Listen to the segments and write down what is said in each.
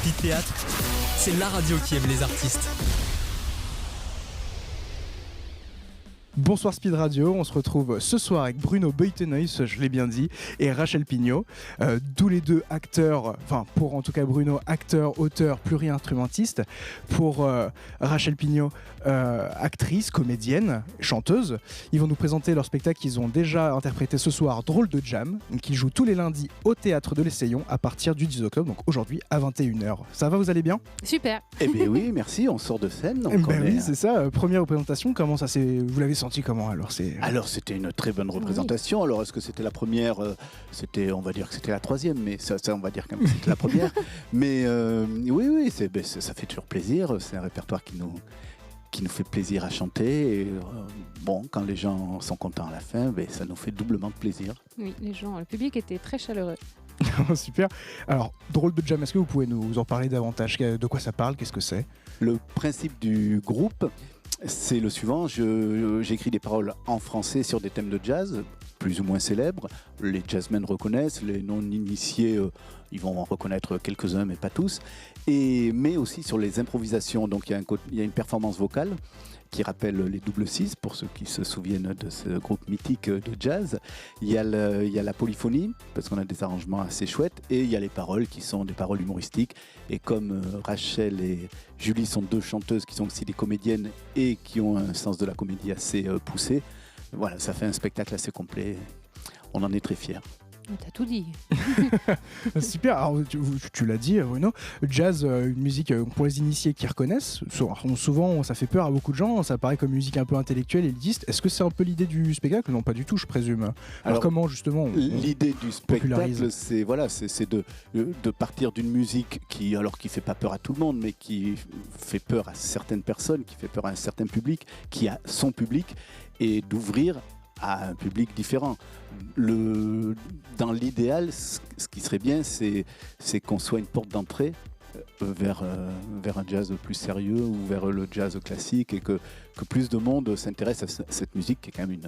Speed Théâtre, c'est la radio qui aime les artistes. Bonsoir Speed Radio, on se retrouve ce soir avec Bruno Beutenhuis, je l'ai bien dit, et Rachel Pignot, tous les deux acteurs, enfin pour en tout cas Bruno, acteur, auteur, pluri-instrumentiste, pour Rachel Pignot, actrice, comédienne, chanteuse. Ils vont nous présenter leur spectacle qu'ils ont déjà interprété ce soir, Drôle de Jam, qui joue tous les lundis au Théâtre de l'Essayon à partir du 10 octobre, donc aujourd'hui à 21h. Ça va, vous allez bien ? Super. Eh bien oui, merci, on sort de scène. Donc oui, c'est ça, première représentation, comment ça s'est... Vous l'avez senti comment alors Alors c'était une très bonne représentation. Oui. Alors est-ce que c'était la première on va dire que c'était la troisième, mais ça on va dire que c'était la première. Mais oui, ça fait toujours plaisir. C'est un répertoire qui nous fait plaisir à chanter. Et, quand les gens sont contents à la fin, ça nous fait doublement plaisir. Oui, le public était très chaleureux. Super. Alors, Drôle de Jam, est-ce que vous pouvez nous en parler davantage ? De quoi ça parle ? Qu'est-ce que c'est ? Le principe du groupe, c'est le suivant. J'écris des paroles en français sur des thèmes de jazz, plus ou moins célèbres. Les jazzmen reconnaissent, les non-initiés, ils vont en reconnaître quelques-uns, mais pas tous. Mais aussi sur les improvisations. Donc il y a une performance vocale qui rappelle les double six, pour ceux qui se souviennent de ce groupe mythique de jazz. Il y a la polyphonie, parce qu'on a des arrangements assez chouettes, et il y a les paroles qui sont des paroles humoristiques. Et comme Rachel et Julie sont deux chanteuses qui sont aussi des comédiennes et qui ont un sens de la comédie assez poussé, voilà, ça fait un spectacle assez complet. On en est très fiers. T'as tout dit. Super. Alors, tu l'as dit, Bruno. Jazz, une musique pour les initiés qui reconnaissent. Souvent, ça fait peur à beaucoup de gens. Ça paraît comme une musique un peu intellectuelle, élitiste. Est-ce que c'est un peu l'idée du spectacle ? Non, pas du tout, je présume. Alors comment justement l'idée du spectacle, c'est de partir d'une musique qui fait pas peur à tout le monde, mais qui fait peur à certaines personnes, qui fait peur à un certain public, qui a son public, et d'ouvrir à un public différent. Dans l'idéal, ce qui serait bien, c'est qu'on soit une porte d'entrée vers un jazz plus sérieux ou vers le jazz classique, et que plus de monde s'intéresse à cette musique qui est quand même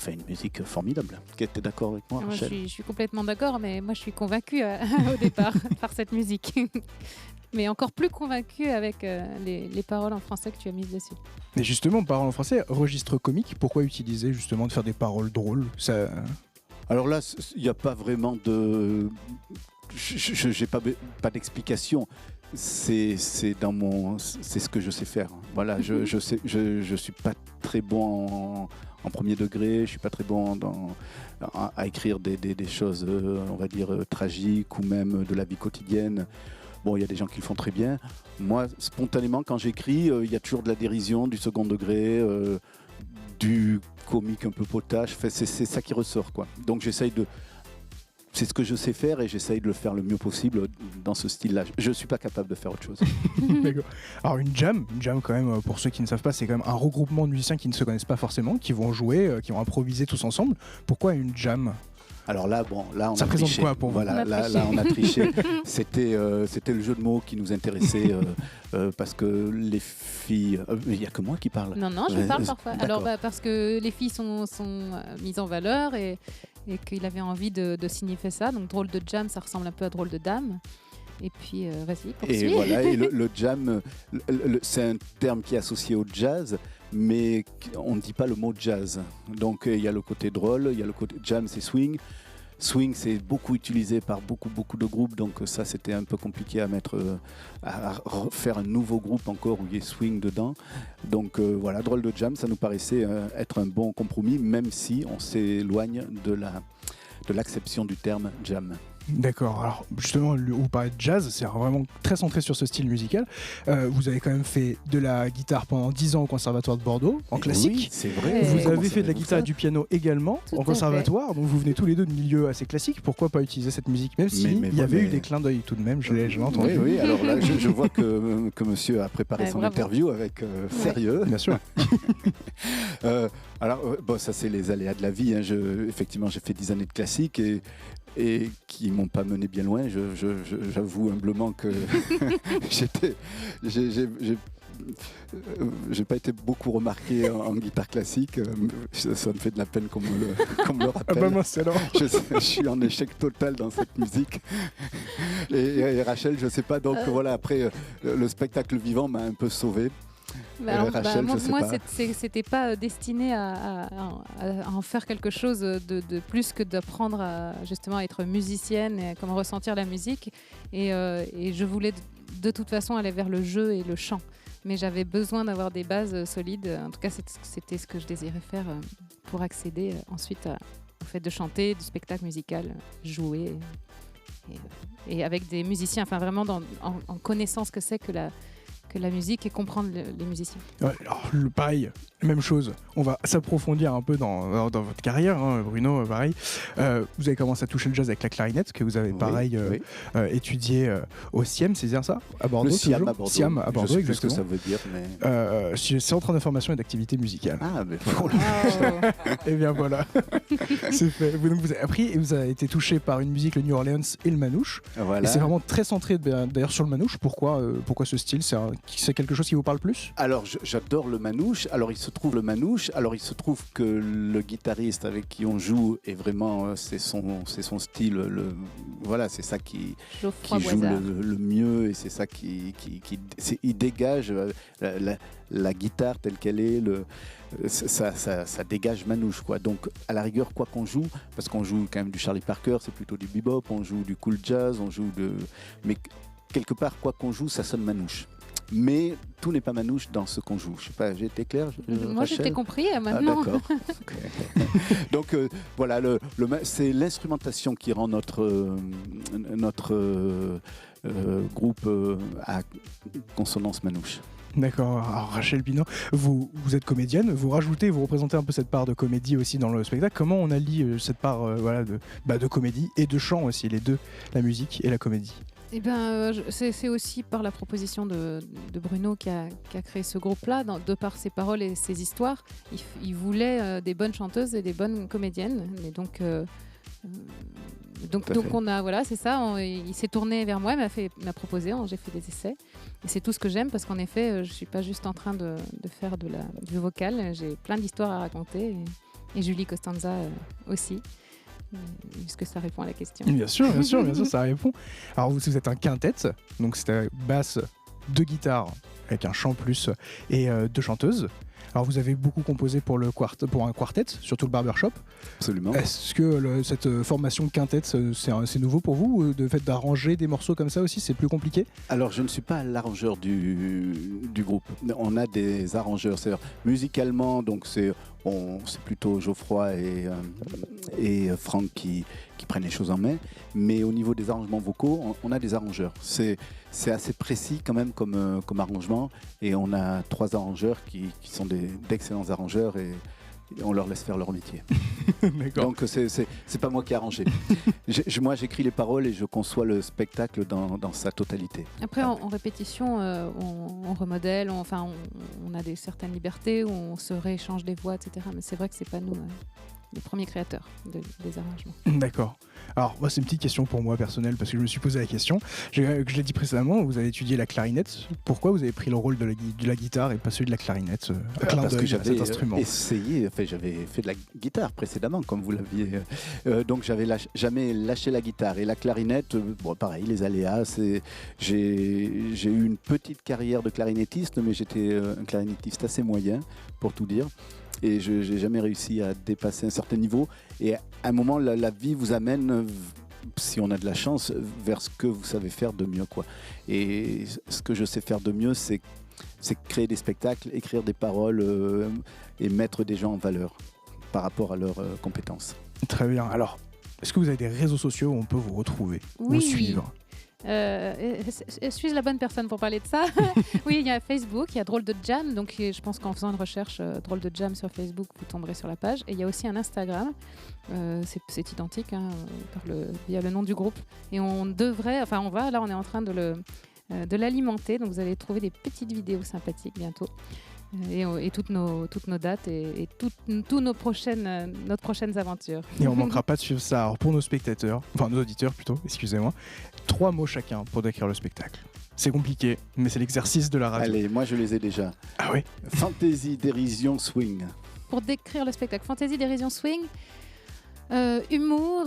une musique formidable. Tu es d'accord avec moi, Rachel ? Je suis complètement d'accord, mais moi je suis convaincue au départ par cette musique. Mais encore plus convaincue avec les paroles en français que tu as mises dessus. Mais justement, paroles en français, registre comique, pourquoi utiliser justement de faire des paroles drôles ? Alors là, il n'y a pas vraiment de... Je n'ai pas d'explication. C'est ce que je sais faire. Voilà, je suis pas très bon en premier degré, je suis pas très bon à écrire des choses, on va dire, tragiques ou même de la vie quotidienne. Bon, il y a des gens qui le font très bien. Moi, spontanément, quand j'écris, il y a toujours de la dérision, du second degré, du comique un peu potache. Enfin, c'est ça qui ressort, quoi. Donc c'est ce que je sais faire, et j'essaye de le faire le mieux possible dans ce style-là. Je ne suis pas capable de faire autre chose. D'accord. Alors une jam quand même, pour ceux qui ne savent pas, c'est quand même un regroupement de musiciens qui ne se connaissent pas forcément, qui vont jouer, qui vont improviser tous ensemble. Pourquoi une jam ? Alors là, on ça a présente triché. Quoi pour vous ? Voilà, là, on a triché. C'était le jeu de mots qui nous intéressait, parce que les filles... Il n'y a que moi qui parle. Non, je parle parfois. D'accord. Alors, parce que les filles sont mises en valeur, et qu'il avait envie de signifier ça. Donc, Drôle de Jam, ça ressemble un peu à Drôle de Dame. Et puis, vas-y, poursuis. Et voilà, et le jam, c'est un terme qui est associé au jazz, mais on ne dit pas le mot jazz. Donc il y a le côté drôle, il y a le côté jam, c'est swing. Swing, c'est beaucoup utilisé par beaucoup de groupes, donc ça c'était un peu compliqué à faire un nouveau groupe encore où il y ait swing dedans. Donc voilà, Drôle de Jam, ça nous paraissait être un bon compromis, même si on s'éloigne de l'acception du terme jam. D'accord, alors justement, vous parlez de jazz, c'est vraiment très centré sur ce style musical. Vous avez quand même fait de la guitare pendant 10 ans au Conservatoire de Bordeaux, en classique. Oui, c'est vrai. Vous avez fait de la guitare et du piano également Tout en conservatoire, donc vous venez tous les deux de milieux assez classiques. Pourquoi pas utiliser cette musique, même s'il y avait eu des clins d'œil tout de même, je l'ai entendu. Oui, alors là, je vois que monsieur a préparé son interview avec sérieux. Bien sûr. Alors, ça c'est les aléas de la vie. Effectivement, j'ai fait 10 années de classique, et et qui m'ont pas mené bien loin. J'avoue humblement que j'ai pas été beaucoup remarqué en guitare classique. Ça me fait de la peine qu'on me le rappelle. Ah bah moi c'est alors. Je suis en échec total dans cette musique. Et Rachel, je sais pas. Donc voilà, après le spectacle vivant m'a un peu sauvé. Rachel, moi c'était pas destiné à en faire quelque chose de plus que d'apprendre à justement être musicienne et à comment ressentir la musique. Et je voulais de toute façon aller vers le jeu et le chant. Mais j'avais besoin d'avoir des bases solides. En tout cas, c'était ce que je désirais faire pour accéder ensuite au fait de chanter, du spectacle musical, jouer. Et avec des musiciens, enfin vraiment en connaissant ce que c'est que la musique et comprendre les musiciens. Ouais, alors, pareil, même chose. On va s'approfondir un peu dans votre carrière, hein, Bruno, pareil. Vous avez commencé à toucher le jazz avec la clarinette, que vous avez pareil étudié au SIEM, c'est bien ça, à Bordeaux. Le SIAM à Bordeaux. SIAM à Bordeaux, je sais exactement. plus ce que ça veut dire, mais... Centre d'information et d'activité musicale. Ah, mais Et bien voilà, c'est fait. Donc vous avez appris et vous avez été touché par une musique, le New Orleans et le manouche. voilà. Et c'est vraiment très centré d'ailleurs sur le manouche. Pourquoi ce style? C'est quelque chose qui vous parle plus? Alors j'adore le manouche. Alors il se trouve que le guitariste avec qui on joue est vraiment c'est son style. Voilà, c'est ça qui joue le mieux et c'est ça il dégage la guitare telle qu'elle est. Ça dégage manouche quoi. Donc à la rigueur quoi qu'on joue, parce qu'on joue quand même du Charlie Parker, c'est plutôt du bebop, on joue du cool jazz, mais quelque part quoi qu'on joue ça sonne manouche. Mais tout n'est pas manouche dans ce qu'on joue. Je sais pas, j'ai été clair, moi Rachel? je t'ai compris maintenant. Ah, d'accord. Donc voilà, c'est l'instrumentation qui rend notre groupe à consonance manouche. D'accord. Alors Rachel Pinot, vous êtes comédienne, vous représentez un peu cette part de comédie aussi dans le spectacle. Comment on allie cette part de comédie et de chant aussi, les deux, la musique et la comédie? Eh bien, c'est aussi par la proposition de Bruno qui a créé ce groupe-là, de par ses paroles et ses histoires. Il voulait des bonnes chanteuses et des bonnes comédiennes. Et donc on a, voilà, c'est ça. Il s'est tourné vers moi, il m'a proposé, j'ai fait des essais. Et c'est tout ce que j'aime parce qu'en effet, je suis pas juste en train de faire du vocal. J'ai plein d'histoires à raconter et Julie Costanza aussi. Est-ce que ça répond à la question? Bien sûr, ça répond. Alors vous êtes un quintet, donc c'est basse, 2 guitares avec un chant plus et 2 chanteuses. Alors vous avez beaucoup composé pour un quartet, surtout le barbershop. Absolument. Est-ce que cette formation quintet, c'est nouveau pour vous? De fait d'arranger des morceaux comme ça aussi, c'est plus compliqué? Alors je ne suis pas l'arrangeur du groupe. On a des arrangeurs. C'est-à-dire, musicalement, donc c'est plutôt Geoffroy et Franck qui prennent les choses en main. Mais au niveau des arrangements vocaux, on a des arrangeurs. C'est assez précis quand même comme arrangement. Et on a 3 arrangeurs qui sont d'excellents arrangeurs et on leur laisse faire leur métier. Donc c'est pas moi qui ai arrangé. Moi j'écris les paroles et je conçois le spectacle dans sa totalité. Après en répétition, on remodèle, on a certaines libertés où on se rééchange des voix, etc. Mais c'est vrai que c'est pas nous les premiers créateurs des arrangements. D'accord. Alors, moi, c'est une petite question pour moi personnelle parce que je me suis posé la question. Je l'ai dit précédemment, vous avez étudié la clarinette. Pourquoi vous avez pris le rôle de la guitare et pas celui de la clarinette? Parce que j'avais essayé, j'avais fait de la guitare précédemment, comme vous l'aviez. Donc, j'avais jamais lâché la guitare. Et la clarinette, pareil, les aléas. J'ai eu une petite carrière de clarinettiste, mais j'étais un clarinettiste assez moyen, pour tout dire. Et je n'ai jamais réussi à dépasser un certain niveau. Et à un moment, la vie vous amène, si on a de la chance, vers ce que vous savez faire de mieux, quoi. Et ce que je sais faire de mieux, c'est créer des spectacles, écrire des paroles et mettre des gens en valeur par rapport à leurs compétences. Très bien. Alors, est-ce que vous avez des réseaux sociaux où on peut vous retrouver, vous suivre? Suis-je la bonne personne pour parler de ça? Oui, il y a Facebook, il y a Drôle de Jam, donc je pense qu'en faisant une recherche Drôle de Jam sur Facebook, vous tomberez sur la page. Et il y a aussi un Instagram, c'est identique, via le nom du groupe. Et on est en train de l'alimenter, donc vous allez trouver des petites vidéos sympathiques bientôt. et toutes nos dates et toutes nos prochaines aventures. Et on manquera pas de suivre ça. Alors pour nos spectateurs, enfin nos auditeurs plutôt, excusez-moi, 3 mots chacun pour décrire le spectacle. C'est compliqué, mais c'est l'exercice de la radio. Allez, moi je les ai déjà. Ah oui. Fantasy, dérision, swing. Pour décrire le spectacle, fantaisie, dérision, swing, humour,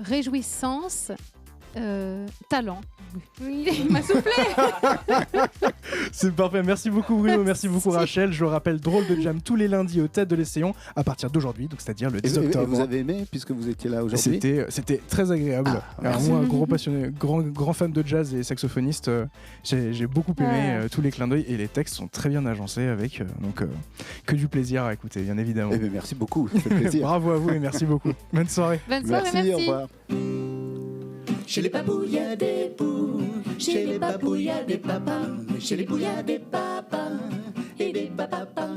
réjouissance, talent. Oui, il m'a soufflé. C'est parfait. Merci beaucoup Bruno, merci beaucoup Rachel. Je le rappelle, Drôle de Jam tous les lundis au Tête de l'Essayant à partir d'aujourd'hui, donc c'est-à-dire le 10 Et octobre. vous avez aimé puisque vous étiez là aujourd'hui? C'était très agréable. Alors moi, un gros passionné, grand fan de jazz et saxophoniste, j'ai beaucoup aimé tous les clins d'œil et les textes sont très bien agencés avec donc que du plaisir à écouter, bien évidemment. Eh bien, merci beaucoup, ça fait plaisir. Bravo à vous et merci beaucoup. Bonne soirée. Bonne soirée, Merci, merci. au revoir. Chez les papous, il y a des poux. Chez les papous, il y a des papas. Chez les poux, il y a des papas et des papas.